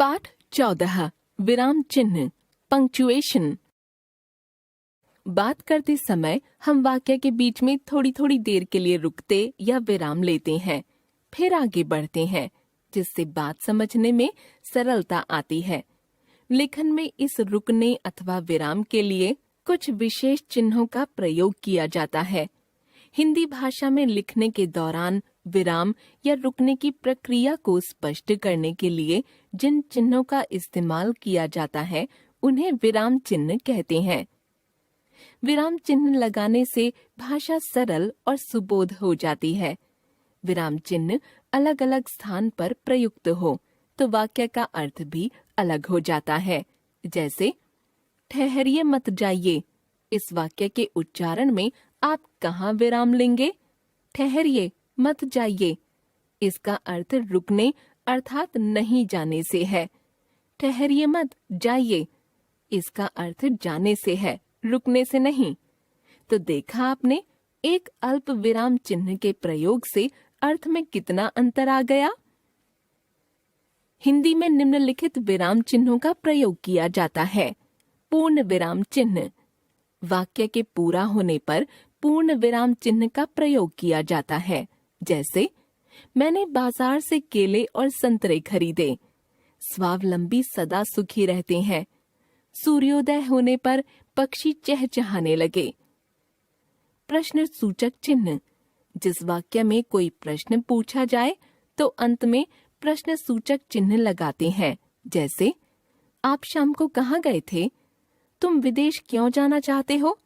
पाठ 14 विराम चिन्ह पंक्चुएशन। बात करते समय हम वाक्य के बीच में थोड़ी थोड़ी देर के लिए रुकते या विराम लेते हैं, फिर आगे बढ़ते हैं, जिससे बात समझने में सरलता आती है। लेखन में इस रुकने अथवा विराम के लिए कुछ विशेष चिन्हों का प्रयोग किया जाता है। हिंदी भाषा में लिखने के दौरान विराम या रुकने की प्रक्रिया को स्पष्ट करने के लिए जिन चिन्हों का इस्तेमाल किया जाता है उन्हें विराम चिन्ह कहते हैं। विराम चिन्ह लगाने से भाषा सरल और सुबोध हो जाती है। विराम चिन्ह अलग अलग स्थान पर प्रयुक्त हो तो वाक्य का अर्थ भी अलग हो जाता है। जैसे ठहरिए मत जाइए, इस वाक्य के उच्चारण में आप कहाँ विराम लेंगे? ठहरिए मत जाइए, इसका अर्थ रुकने अर्थात नहीं जाने से है। ठहरिए मत जाइए, इसका अर्थ जाने से है, रुकने से नहीं। तो देखा आपने, एक अल्प विराम चिन्ह के प्रयोग से अर्थ में कितना अंतर आ गया। हिंदी में निम्नलिखित विराम चिन्हों का प्रयोग किया जाता है। पूर्ण विराम चिन्ह, वाक्य के पूरा होने पर पूर्ण विराम चिन्ह का प्रयोग किया जाता है। जैसे मैंने बाजार से केले और संतरे खरीदे। स्वावलंबी सदा सुखी रहते हैं। सूर्योदय होने पर पक्षी चहचहाने लगे। प्रश्न सूचक चिन्ह, जिस वाक्य में कोई प्रश्न पूछा जाए तो अंत में प्रश्न सूचक चिन्ह लगाते हैं। जैसे आप शाम को कहाँ गए थे? तुम विदेश क्यों जाना चाहते हो?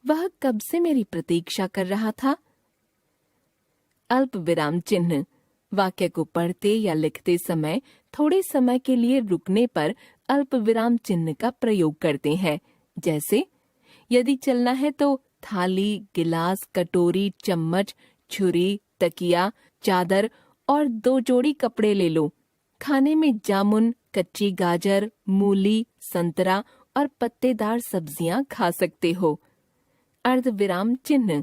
वह कब से मेरी प्रतीक्षा कर रहा था। अल्प विराम चिन्ह, वाक्य को पढ़ते या लिखते समय थोड़े समय के लिए रुकने पर अल्प विराम चिन्ह का प्रयोग करते हैं। जैसे यदि चलना है तो थाली, गिलास, कटोरी, चम्मच, छुरी, तकिया, चादर और 2 जोड़ी कपड़े ले लो। खाने में जामुन, कच्ची गाजर, मूली, संतरा और पत्तेदार सब्जियां खा सकते हो। अर्ध विराम चिन्ह,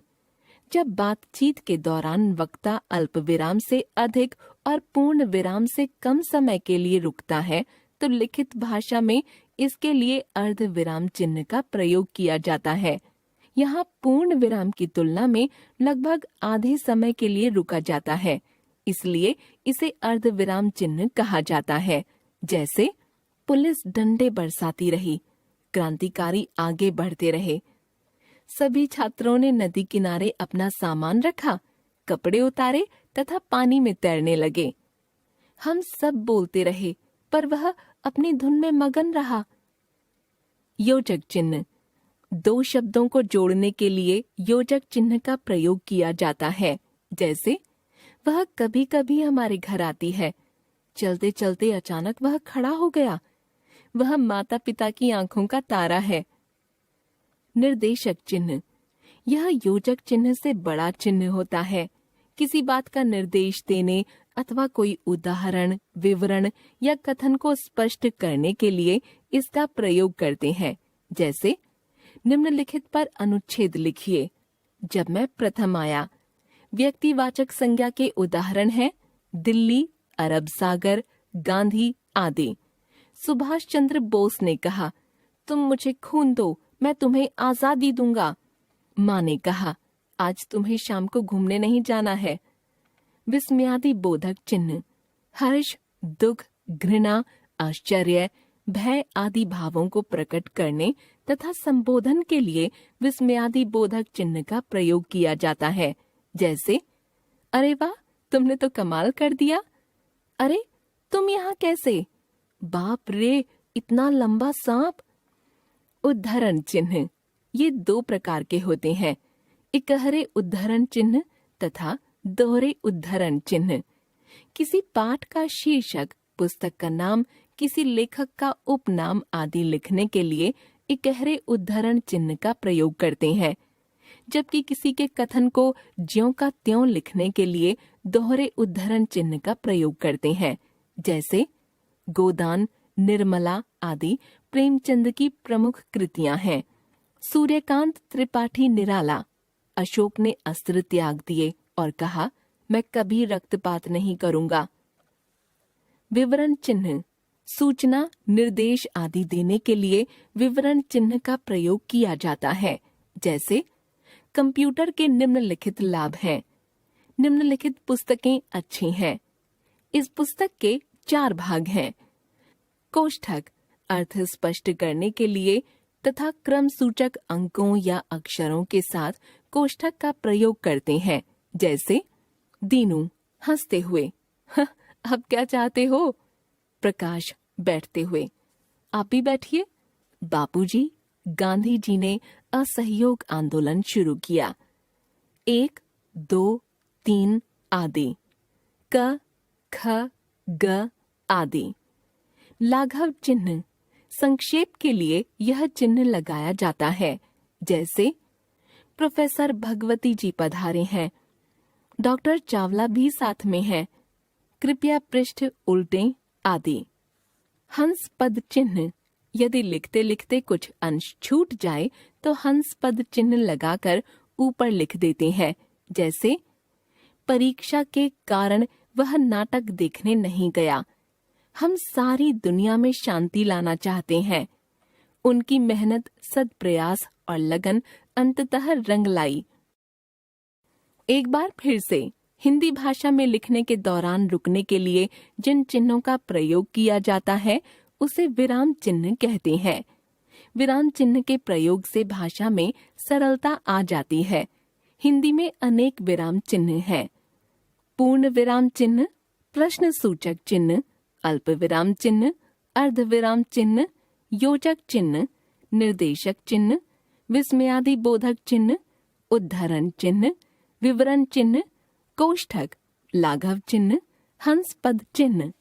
जब बातचीत के दौरान वक्ता अल्प विराम से अधिक और पूर्ण विराम से कम समय के लिए रुकता है तो लिखित भाषा में इसके लिए अर्ध विराम चिन्ह का प्रयोग किया जाता है। यहाँ पूर्ण विराम की तुलना में लगभग आधे समय के लिए रुका जाता है, इसलिए इसे अर्ध विराम चिन्ह कहा जाता है। जैसे पुलिस डंडे बरसाती रही, क्रांतिकारी आगे बढ़ते रहे। सभी छात्रों ने नदी किनारे अपना सामान रखा, कपड़े उतारे तथा पानी में तैरने लगे। हम सब बोलते रहे पर वह अपनी धुन में मगन रहा। योजक चिन्ह, 2 शब्दों को जोड़ने के लिए योजक चिन्ह का प्रयोग किया जाता है। जैसे वह कभी कभी हमारे घर आती है। चलते चलते अचानक वह खड़ा हो गया। वह माता पिता की आंखों का तारा है। निर्देशक चिन्ह, यह योजक चिन्ह से बड़ा चिन्ह होता है। किसी बात का निर्देश देने अथवा कोई उदाहरण, विवरण या कथन को स्पष्ट करने के लिए इसका प्रयोग करते हैं। जैसे निम्नलिखित पर अनुच्छेद लिखिए। जब मैं प्रथम आया। व्यक्तिवाचक संज्ञा के उदाहरण हैं दिल्ली, अरब सागर, गांधी आदि। सुभाष चंद्र बोस ने कहा, तुम मुझे खून दो, मैं तुम्हें आजादी दूंगा। माँ ने कहा, आज तुम्हें शाम को घूमने नहीं जाना है। विस्मयादि बोधक चिन्ह, हर्ष, दुख, घृणा, आश्चर्य, भय आदि भावों को प्रकट करने तथा संबोधन के लिए विस्मयादि बोधक चिन्ह का प्रयोग किया जाता है। जैसे अरे वाह, तुमने तो कमाल कर दिया। अरे तुम यहाँ कैसे? बाप रे, इतना लंबा सांप। उद्धरण चिन्ह, ये 2 प्रकार के होते हैं, इकहरे उद्धरण चिन्ह तथा दोहरे उद्धरण चिन्ह। किसी पाठ का शीर्षक, पुस्तक का नाम, किसी लेखक का उपनाम आदि लिखने के लिए इकहरे उद्धरण चिन्ह का प्रयोग करते हैं, जबकि किसी के कथन को ज्यों का त्यों लिखने के लिए दोहरे उद्धरण चिन्ह का प्रयोग करते हैं। जैसे गोदान, निर्मला आदि प्रेमचंद की प्रमुख कृतियां हैं। सूर्यकांत त्रिपाठी निराला। अशोक ने अस्त्र त्याग दिए और कहा, मैं कभी रक्तपात नहीं करूंगा। विवरण चिन्ह, सूचना, निर्देश आदि देने के लिए विवरण चिन्ह का प्रयोग किया जाता है। जैसे कंप्यूटर के निम्नलिखित लाभ हैं। निम्नलिखित पुस्तकें अच्छी हैं। इस पुस्तक के 4 भाग हैं। कोष्ठक अर्थ स्पष्ट करने के लिए तथा क्रम सूचक अंकों या अक्षरों के साथ कोष्ठक का प्रयोग करते हैं। जैसे दीनू हंसते हुए, अब क्या चाहते हो? प्रकाश बैठते हुए, आप भी बैठिए। बापूजी, गांधी जी ने असहयोग आंदोलन शुरू किया। 1, 2, 3 आदि। क, ख, ग आदि। लाघव चिन्ह, संक्षेप के लिए यह चिन्ह लगाया जाता है। जैसे प्रोफेसर भगवती जी पधारे हैं, डॉक्टर चावला भी साथ में हैं, कृपया पृष्ठ उल्टें आदि। हंस पद चिन्ह, यदि लिखते लिखते कुछ अंश छूट जाए तो हंस पद चिन्ह लगाकर ऊपर लिख देते हैं। जैसे परीक्षा के कारण वह नाटक देखने नहीं गया। हम सारी दुनिया में शांति लाना चाहते हैं। उनकी मेहनत, सद्प्रयास और लगन अंततः रंग लाई। एक बार फिर से हिंदी भाषा में लिखने के दौरान रुकने के लिए जिन चिन्हों का प्रयोग किया जाता है उसे विराम चिन्ह कहते हैं। विराम चिन्ह के प्रयोग से भाषा में सरलता आ जाती है। हिंदी में अनेक विराम चिन्ह हैं। पूर्ण विराम चिन्ह, प्रश्न सूचक चिन्ह, अल्प विराम चिन्ह, अर्ध विराम चिन्ह, योजक चिन्ह, निर्देशक चिन्ह, विस्मयादि बोधक चिन्ह, उद्धरण चिन्ह, विवरण चिन्ह, कोष्ठक, लाघव चिन्ह, हंस पद चिन्ह।